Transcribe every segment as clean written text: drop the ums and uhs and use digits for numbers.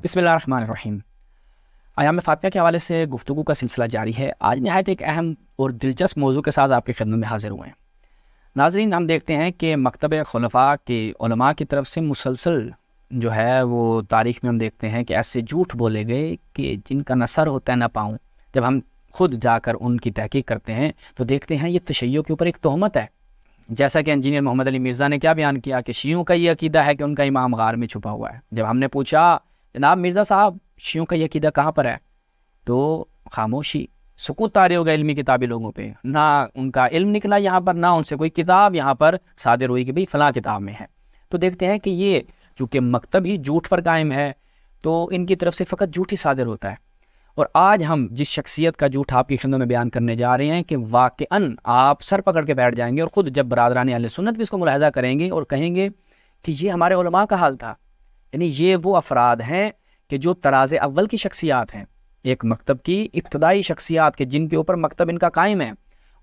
بسم اللہ الرحمن الرحیم۔ ایام فاطمہ کے حوالے سے گفتگو کا سلسلہ جاری ہے۔ آج نہایت ایک اہم اور دلچسپ موضوع کے ساتھ آپ کی خدمت میں حاضر ہوئے ہیں۔ ناظرین، ہم دیکھتے ہیں کہ مکتب خلفاء کے علماء کی طرف سے مسلسل جو ہے وہ تاریخ میں ہم دیکھتے ہیں کہ ایسے جھوٹ بولے گئے کہ جن کا نہ سر ہوتا ہے نہ پاؤں۔ جب ہم خود جا کر ان کی تحقیق کرتے ہیں تو دیکھتے ہیں یہ تشیع کے اوپر ایک تہمت ہے۔ جیسا کہ انجینئر محمد علی مرزا نے کیا بیان کیا کہ شیعوں کا یہ عقیدہ ہے کہ ان کا امام غار میں چھپا ہوا ہے۔ جب ہم نے پوچھا جناب مرزا صاحب شیعوں کا یہ عقیدہ کہاں پر ہے، تو خاموشی، سکوت طاری ہو گیا علمی کتابی لوگوں پہ۔ نہ ان کا علم نکلا یہاں پر، نہ ان سے کوئی کتاب یہاں پر صادر ہوئی کہ بھئی فلاں کتاب میں ہے۔ تو دیکھتے ہیں کہ یہ چونکہ مکتب ہی جھوٹ پر قائم ہے تو ان کی طرف سے فقط جھوٹ ہی صادر ہوتا ہے۔ اور آج ہم جس شخصیت کا جھوٹ آپ کی خدمت میں بیان کرنے جا رہے ہیں کہ واقعاً آپ سر پکڑ کے بیٹھ جائیں گے، اور خود جب برادران اہل سنت بھی اس کو ملاحظہ کریں گے اور کہیں گے کہ یہ ہمارے علماء کا حال تھا۔ یعنی یہ وہ افراد ہیں کہ جو طراز اول کی شخصیات ہیں، ایک مکتب کی ابتدائی شخصیات کے جن کے اوپر مکتب ان کا قائم ہے،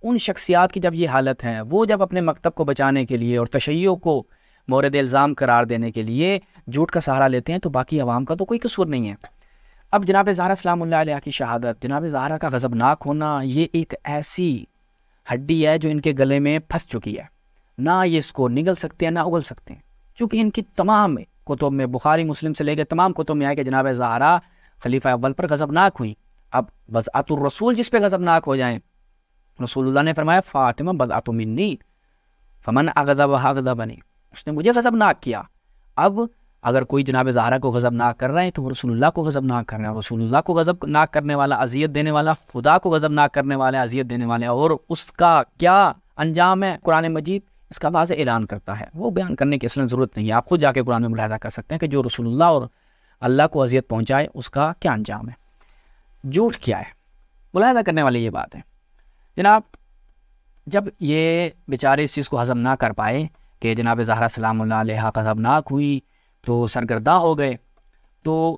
ان شخصیات کی جب یہ حالت ہے، وہ جب اپنے مکتب کو بچانے کے لیے اور تشیع کو مورد الزام قرار دینے کے لیے جھوٹ کا سہارا لیتے ہیں تو باقی عوام کا تو کوئی قصور نہیں ہے۔ اب جناب زہرا سلام اللہ علیہ کی شہادت، جناب زہرا کا غضبناک ہونا، یہ ایک ایسی ہڈی ہے جو ان کے گلے میں پھنس چکی ہے، نہ یہ اس کو نگل سکتے ہیں نہ اگل سکتے ہیں، چونکہ ان کی تمام کتب میں، بخاری مسلم سے لے کے تمام کتب میں آئے کہ جناب زہرا خلیفہ اول پر غضبناک ہوئیں۔ اب بضعۃ الرسول جس پہ غضبناک ہو جائیں، رسول اللہ نے فرمایا فاطمہ بضعۃ منی فمن اغضبها اغضبنی، اس نے مجھے غضبناک کیا۔ اب اگر کوئی جناب زہرا کو غضبناک کر رہا ہے تو وہ رسول اللہ کو غضبناک کر رہا ہے۔ رسول اللہ کو غضبناک کرنے والا، اذیت دینے والا، خدا کو غضبناک کرنے والا، اذیت دینے والا، اور اس کا کیا انجام ہے قرآن مجید اس کا واضح اعلان کرتا ہے۔ وہ بیان کرنے کی اصلاً ضرورت نہیں ہے، آپ خود جا کے قرآن میں ملاحظہ کر سکتے ہیں کہ جو رسول اللہ اور اللہ کو اذیت پہنچائے اس کا کیا انجام ہے۔ جھوٹ کیا ہے، ملاحظہ کرنے والی یہ بات ہے جناب۔ جب یہ بیچارے اس چیز کو ہضم نہ کر پائے کہ جناب زہرا سلام اللہ علیہ غضبناک ہوئی تو سرگرداں ہو گئے، تو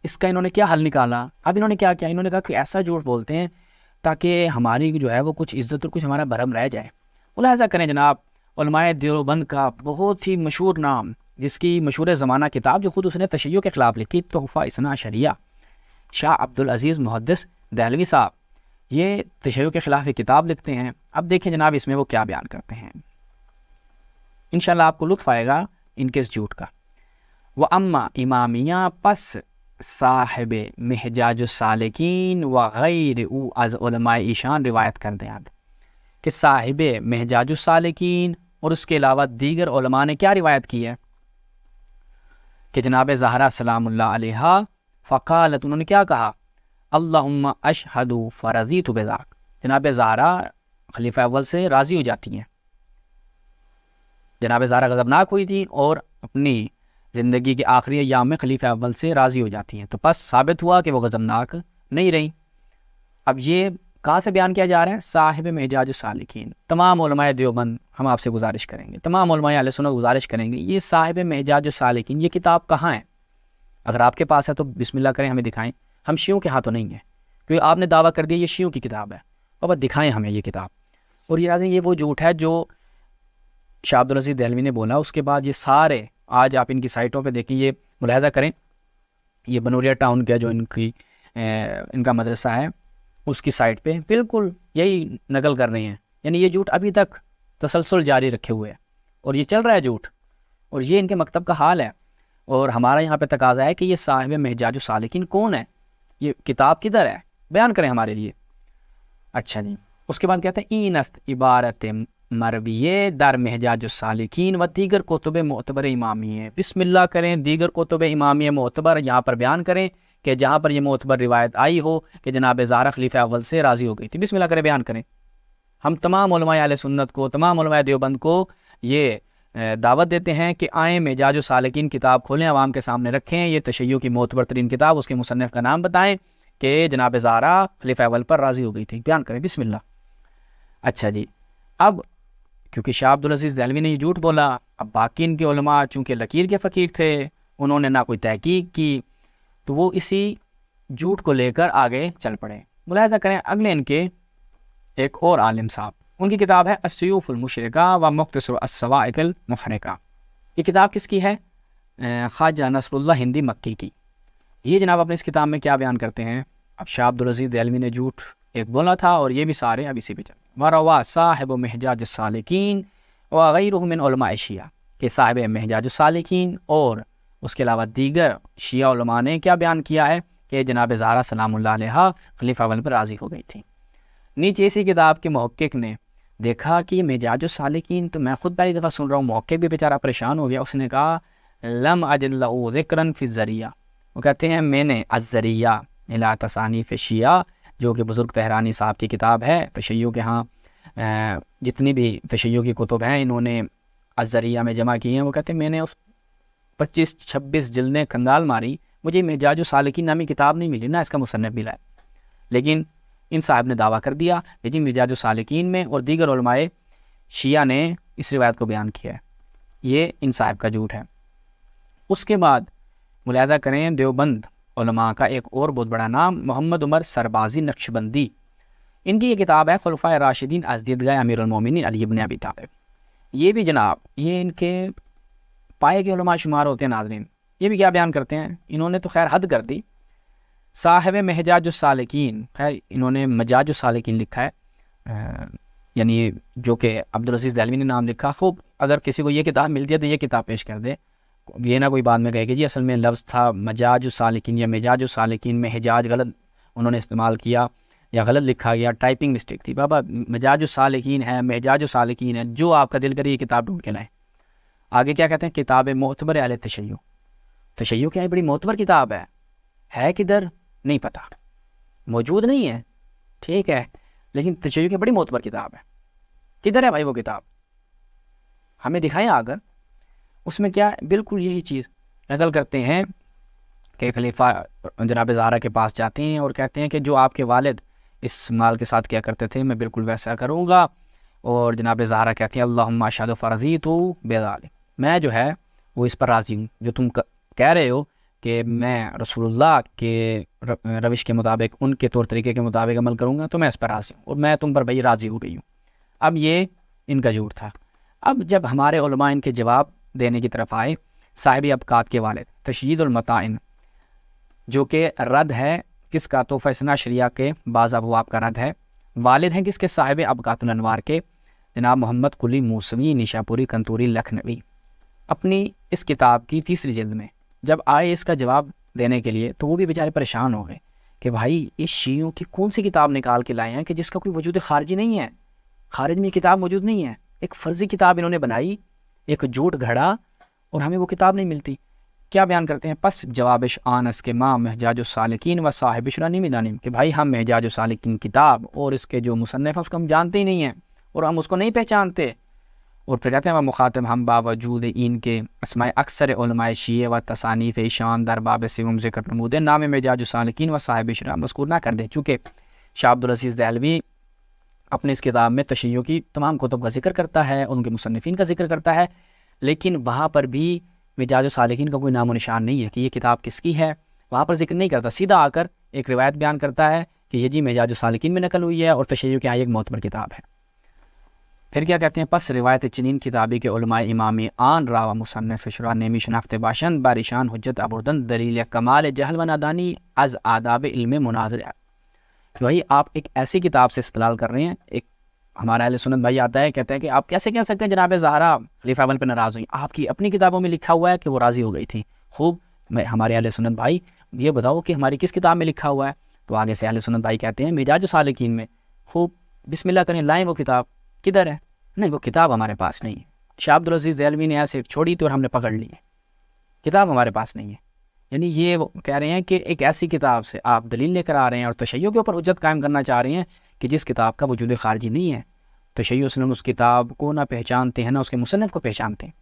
اس کا انہوں نے کیا حل نکالا؟ اب انہوں نے کیا کیا؟ انہوں نے کہا کہ ایسا جھوٹ بولتے ہیں تاکہ ہماری جو ہے وہ کچھ عزت اور کچھ ہمارا بھرم رہ جائے۔ ملاحظہ کریں جناب، علماء دیوبند کا بہت ہی مشہور نام، جس کی مشہور زمانہ کتاب جو خود اس نے تشیع کے خلاف لکھی، تحفہ اثنا عشریہ، شاہ عبدالعزیز محدث دہلوی صاحب، یہ تشیع کے خلاف ایک کتاب لکھتے ہیں۔ اب دیکھیں جناب اس میں وہ کیا بیان کرتے ہیں، انشاءاللہ آپ کو لطف آئے گا ان کے اس جھوٹ کا۔ وَأَمَّا امامیہ پس صاحب محجاج السالکین وغیر او از علماء ایشان روایت کر دیں کہ صاحب محجاج السالکین اور اس کے علاوہ دیگر علماء نے کیا روایت کی ہے کہ جناب زہرا سلام اللہ علیہ فقالت، انہوں نے کیا کہا، اللہم اشہد فرضیت بذاک، جناب زہرا خلیفہ اول سے راضی ہو جاتی ہیں۔ جناب زہرا غضبناک ہوئی تھی اور اپنی زندگی کے آخری ایام میں خلیفہ اول سے راضی ہو جاتی ہیں، تو پس ثابت ہوا کہ وہ غضبناک نہیں رہی۔ اب یہ کہاں سے بیان کیا جا رہا ہے؟ صاحب محجاج السالکین۔ تمام علماء دیوبند ہم آپ سے گزارش کریں گے، تمام علماء اہل سنت گزارش کریں گے، یہ صاحب محجاج السالکین یہ کتاب کہاں ہے؟ اگر آپ کے پاس ہے تو بسم اللہ کریں، ہمیں دکھائیں۔ ہم شیعوں کے ہاتھوں نہیں ہے، کیونکہ آپ نے دعویٰ کر دیا یہ شیعوں کی کتاب ہے، اور دکھائیں ہمیں یہ کتاب۔ اور یہ راضی، یہ وہ جھوٹ ہے جو شاہ عبدالعزیز دہلوی نے بولا۔ اس کے بعد یہ سارے آج آپ ان کی سائٹوں پہ دیکھیں، یہ ملاحظہ کریں، یہ بنوریا ٹاؤن کا جو ان کا مدرسہ ہے اس کی سائٹ پہ بالکل یہی نقل کر رہے ہیں۔ یعنی یہ جھوٹ ابھی تک تسلسل جاری رکھے ہوئے ہے اور یہ چل رہا ہے جھوٹ، اور یہ ان کے مکتب کا حال ہے۔ اور ہمارا یہاں پہ تقاضا ہے کہ یہ صاحب محجاج السالکین کون ہے، یہ کتاب کدھر ہے، بیان کریں ہمارے لیے۔ اچھا جی، اس کے بعد کہتے ہیں اینست عبارت مرویہ در محجاج السالکین و دیگر کتب معتبر امامیہ، بسم اللہ کریں، دیگر کتب امامیہ معتبر یہاں پر بیان کریں کہ جہاں پر یہ معتبر روایت آئی ہو کہ جناب زہرا خلیفہ اول سے راضی ہو گئی تھی، بسم اللہ کریں بیان کریں۔ ہم تمام علماء اہل سنت کو، تمام علماء دیوبند کو یہ دعوت دیتے ہیں کہ آئیں محجاج السالکین کتاب کھولیں، عوام کے سامنے رکھیں، یہ تشیع کی معتبر ترین کتاب، اس کے مصنف کا نام بتائیں کہ جناب زہرا خلیفہ اول پر راضی ہو گئی تھی، بیان کریں بسم اللہ۔ اچھا جی، اب کیونکہ شاہ عبدالعزیز دہلوی نے یہ جھوٹ بولا، اب باقی ان کے علماء چونکہ لکیر کے فقیر تھے، انہوں نے نہ کوئی تحقیق کی، تو وہ اسی جھوٹ کو لے کر آگے چل پڑے۔ ملاحظہ کریں اگلے ان کے ایک اور عالم صاحب، ان کی کتاب ہے السیوف المشرقہ و مختصر الصواعق المحرقہ۔ یہ کتاب کس کی ہے؟ خواجہ نصر اللہ ہندی مکی کی۔ یہ جناب اپنے اس کتاب میں کیا بیان کرتے ہیں؟ اب شاہ عبدالعزیز دہلوی نے جھوٹ ایک بولا تھا اور یہ بھی سارے اب اسی پہ چل وَرَوَى صاحب محجاج السالکین وغیرہ من علماء شیعہ، کہ صاحب محجاج السالکین اور اس کے علاوہ دیگر شیعہ علماء نے کیا بیان کیا ہے کہ جناب زہرا سلام اللہ علیہا خلیفہ اول پر راضی ہو گئی تھی۔ نیچے اسی کتاب کے محقق نے دیکھا کہ یہ محجاج السالکین تو میں خود پہلی دفعہ سن رہا ہوں، محقق بھی بیچارہ پریشان ہو گیا، اس نے کہا لم اجد له ذکرا فی الذریعہ، وہ کہتے ہیں میں نے الذریعہ الی تصانیف شیعہ، جو کہ بزرگ تہرانی صاحب کی کتاب ہے، تشیع کے ہاں جتنی بھی تشیع کی کتب ہیں انہوں نے الذریعہ میں جمع کی ہیں، وہ کہتے ہیں میں نے اس 25-26 جلدیں کنگال ماری، مجھے محجاج السالکین نامی کتاب نہیں ملی، نہ اس کا مصنف ملا ہے، لیکن ان صاحب نے دعویٰ کر دیا کہ جی محجاج السالکین میں اور دیگر علماء شیعہ نے اس روایت کو بیان کیا ہے، یہ ان صاحب کا جھوٹ ہے۔ اس کے بعد ملاحظہ کریں دیوبند علماء کا ایک اور بہت بڑا نام محمد عمر سربازی نقشبندی، ان کی یہ کتاب ہے خلفائے راشدین از دیدگاہ امیر المومنین علی بن ابی طالب، یہ بھی جناب یہ ان کے پائے کے علماء شمار ہوتے ہیں۔ ناظرین یہ بھی کیا بیان کرتے ہیں، انہوں نے تو خیر حد کر دی، صاحب محجاج السالکین، خیر انہوں نے مجاج السالکین لکھا ہے، یعنی جو کہ عبدالعزیز دہلوی نے نام لکھا، خوب اگر کسی کو یہ کتاب مل جائے تو یہ کتاب پیش کر دے، یہ نہ کوئی بعد میں کہے کہ جی اصل میں لفظ تھا مجاج السالکین یا مجاج السالکین میں حجاج غلط انہوں نے استعمال کیا یا غلط لکھا گیا، ٹائپنگ مسٹیک تھی۔ بابا مجاج السالکین ہے، مجاج السالکین ہے، جو آپ کا دل کرے یہ کتاب ڈھونڈ کے لائیں۔ آگے کیا کہتے ہیں، کتاب معتبر اہل تشیع، تشیع کیا ہے، بڑی معتبر کتاب ہے کدھر نہیں پتہ، موجود نہیں ہے، ٹھیک ہے، لیکن تشیع کی بڑی معتبر کتاب ہے، کدھر ہے بھائی وہ کتاب، ہمیں دکھائیں اگر اس میں کیا ہے، بالکل یہی چیز نقل کرتے ہیں کہ خلیفہ جناب زہرا کے پاس جاتے ہیں اور کہتے ہیں کہ جو آپ کے والد اس مال کے ساتھ کیا کرتے تھے میں بالکل ویسا کروں گا، اور جناب زہرا کہتے ہیں اللہم اشہد فرضیت بذالک، میں جو ہے وہ اس پر راضی ہوں، جو تم کہہ رہے ہو کہ میں رسول اللہ کے روش کے مطابق ان کے طور طریقے کے مطابق عمل کروں گا تو میں اس پر راضی ہوں، اور میں تم پر بھائی راضی ہو گئی ہوں۔ اب یہ ان کا جھوٹ تھا۔ اب جب ہمارے علماء ان کے جواب دینے کی طرف آئے، صاحب ابقات کے والد تشیید المتائن، جو کہ رد ہے کس کا، تحفہ اثنا شریعہ کے بعض ابواب کا رد ہے، والد ہیں کس کے، صاحب ابقات الانوار کے جناب محمد قلی موسوی نشاپوری کنتوری لکھنوی، اپنی اس کتاب کی 3ری جلد میں جب آئے اس کا جواب دینے کے لیے تو وہ بھی بیچارے پریشان ہو گئے کہ بھائی اس شیعوں کی کون سی کتاب نکال کے لائے ہیں کہ جس کا کوئی وجود خارجی نہیں ہے، خارج میں یہ کتاب موجود نہیں ہے، ایک فرضی کتاب انہوں نے بنائی، ایک جھوٹ گھڑا اور ہمیں وہ کتاب نہیں ملتی۔ کیا بیان کرتے ہیں، پس جوابش آنس کے ماں محجاج السالکین و صاحب شرانی دانیم، کہ بھائی ہم محجاج السالکین کتاب اور اس کے جو مصنف ہے اس کو ہم جانتے ہی نہیں ہیں اور ہم اس کو نہیں پہچانتے، اور پھر کہتے ہیں وہ مخاطب ہم باوجود ان کے اسماء اکثر علماء شیعہ و تصانیف شان در باب سوم ذکر نمود نام محجاج السالکین و صاحب شرانی مذکور نہ کر دیں، چونکہ شاہ عبدالعزیز دہلوی اپنے اس کتاب میں تشیع کی تمام کتب کا ذکر کرتا ہے، ان کے مصنفین کا ذکر کرتا ہے، لیکن وہاں پر بھی محجاج السالکین کا کوئی نام و نشان نہیں ہے کہ یہ کتاب کس کی ہے، وہاں پر ذکر نہیں کرتا، سیدھا آ کر ایک روایت بیان کرتا ہے کہ یہ جی محجاج السالکین میں نقل ہوئی ہے اور تشیع کی ایک معتبر کتاب ہے۔ پھر کیا کہتے ہیں، پس روایت چنین کتابی کے علماء امامی آن راوا مصنف شرح نیمی شناخت باشند باریشان حجت ابردن دلیل کمال جہل و نادانی از آداب علم مناظر، وہی آپ ایک ایسی کتاب سے استدلال کر رہے ہیں، ایک ہمارا اہل سنت بھائی آتا ہے کہتا ہے کہ آپ کیسے کہہ سکتے ہیں جناب زہرا خلیفہ اول پہ ناراض ہوئی، آپ کی اپنی کتابوں میں لکھا ہوا ہے کہ وہ راضی ہو گئی تھی۔ خوب، میں ہمارے اہل سنت بھائی یہ بتاؤ کہ ہماری کس کتاب میں لکھا ہوا ہے، تو آگے سے اہل سنت بھائی کہتے ہیں محجاج السالکین میں۔ خوب، بسم اللہ کریں، لائیں وہ کتاب، کدھر ہے؟ نہیں، وہ کتاب ہمارے پاس نہیں ہے، شاہ عبدالعزیز دہلوی نے ایسے چھوڑی تھی اور ہم نے پکڑ لی ہے، کتاب ہمارے پاس نہیں ہے۔ یعنی یہ وہ کہہ رہے ہیں کہ ایک ایسی کتاب سے آپ دلیل لے کر آ رہے ہیں اور تشیع کے اوپر حجت قائم کرنا چاہ رہے ہیں کہ جس کتاب کا وجود خارجی نہیں ہے، تشیع اسلم اس کتاب کو نہ پہچانتے ہیں نہ اس کے مصنف کو پہچانتے ہیں۔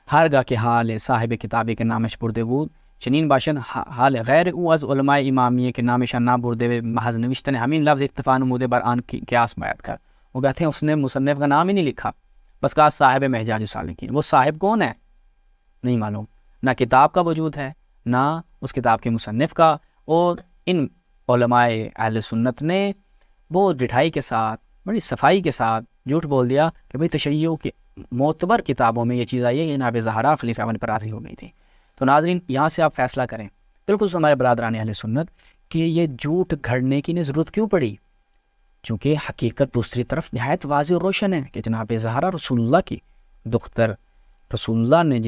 ہرگاہ کے حال صاحب کتابی کے نامش بردے بود چنین باشند حال غیر او از علماء امامیہ کے نامش نہ بردے محض نوشتن ہمین لفظ اکتفا نمودے بر آن کی قیاس بیعت کر، وہ کہتے ہیں اس نے مصنف کا نام ہی نہیں لکھا، بس کہا صاحب محجاج السالکین، وہ صاحب کون ہے نہیں معلوم، نہ کتاب کا وجود ہے نہ اس کتاب کے مصنف کا، اور ان علماء اہل سنت نے بہت ڈٹھائی کے ساتھ بڑی صفائی کے ساتھ جھوٹ بول دیا کہ بھئی تشیع کی معتبر کتابوں میں یہ چیز آئی ہے، یہ جناب زہرا خلیفہ اول پر راضی ہو گئی تھی۔ تو ناظرین یہاں سے آپ فیصلہ کریں بالکل ہمارے برادران اہل سنت کہ یہ جھوٹ گھڑنے کی ضرورت کیوں پڑی، چونکہ حقیقت دوسری طرف نہایت واضح اور روشن ہے کہ جناب زہرا رسول اللہ کی دختر، رسول اللہ نے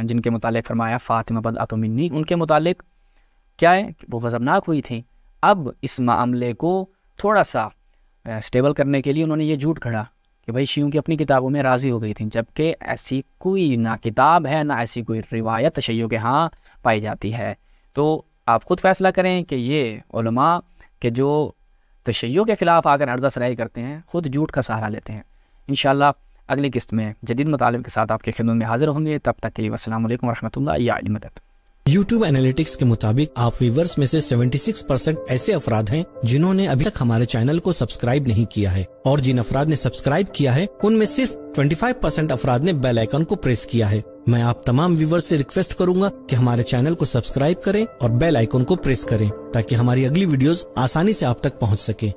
جن کے متعلق فرمایا فاطمہ بدعۃ منی، ان کے متعلق کیا ہے، وہ غضبناک ہوئی تھیں۔ اب اس معاملے کو تھوڑا سا اسٹیبل کرنے کے لیے انہوں نے یہ جھوٹ گھڑا کہ بھائی شیعوں کی اپنی کتابوں میں راضی ہو گئی تھیں، جبکہ ایسی کوئی نہ کتاب ہے نہ ایسی کوئی روایت تشیع کے ہاں پائی جاتی ہے۔ تو آپ خود فیصلہ کریں کہ یہ علماء کہ جو تشیع کے خلاف آ کر عرضہ سرائی کرتے ہیں خود جھوٹ کا سہارا لیتے ہیں۔ انشاءاللہ اگلی قسط میں جدید مطالب کے ساتھ آپ کے خدمت میں حاضر ہوں گے، تب تک کے لیے السلام علیکم ورحمۃ اللہ یا علی مدد۔ یوٹیوب انالیٹکس کے مطابق آپ ویورز میں سے 76% ایسے افراد ہیں جنہوں نے ابھی تک ہمارے چینل کو سبسکرائب نہیں کیا ہے، اور جن افراد نے سبسکرائب کیا ہے ان میں صرف 25% افراد نے بیل آئیکن کو پریس کیا ہے۔ میں آپ تمام ویورز سے ریکویسٹ کروں گا کہ ہمارے چینل کو سبسکرائب کریں اور بیل آئیکن کو پریس کریں تاکہ ہماری اگلی ویڈیوز آسانی سے آپ تک پہنچ سکیں۔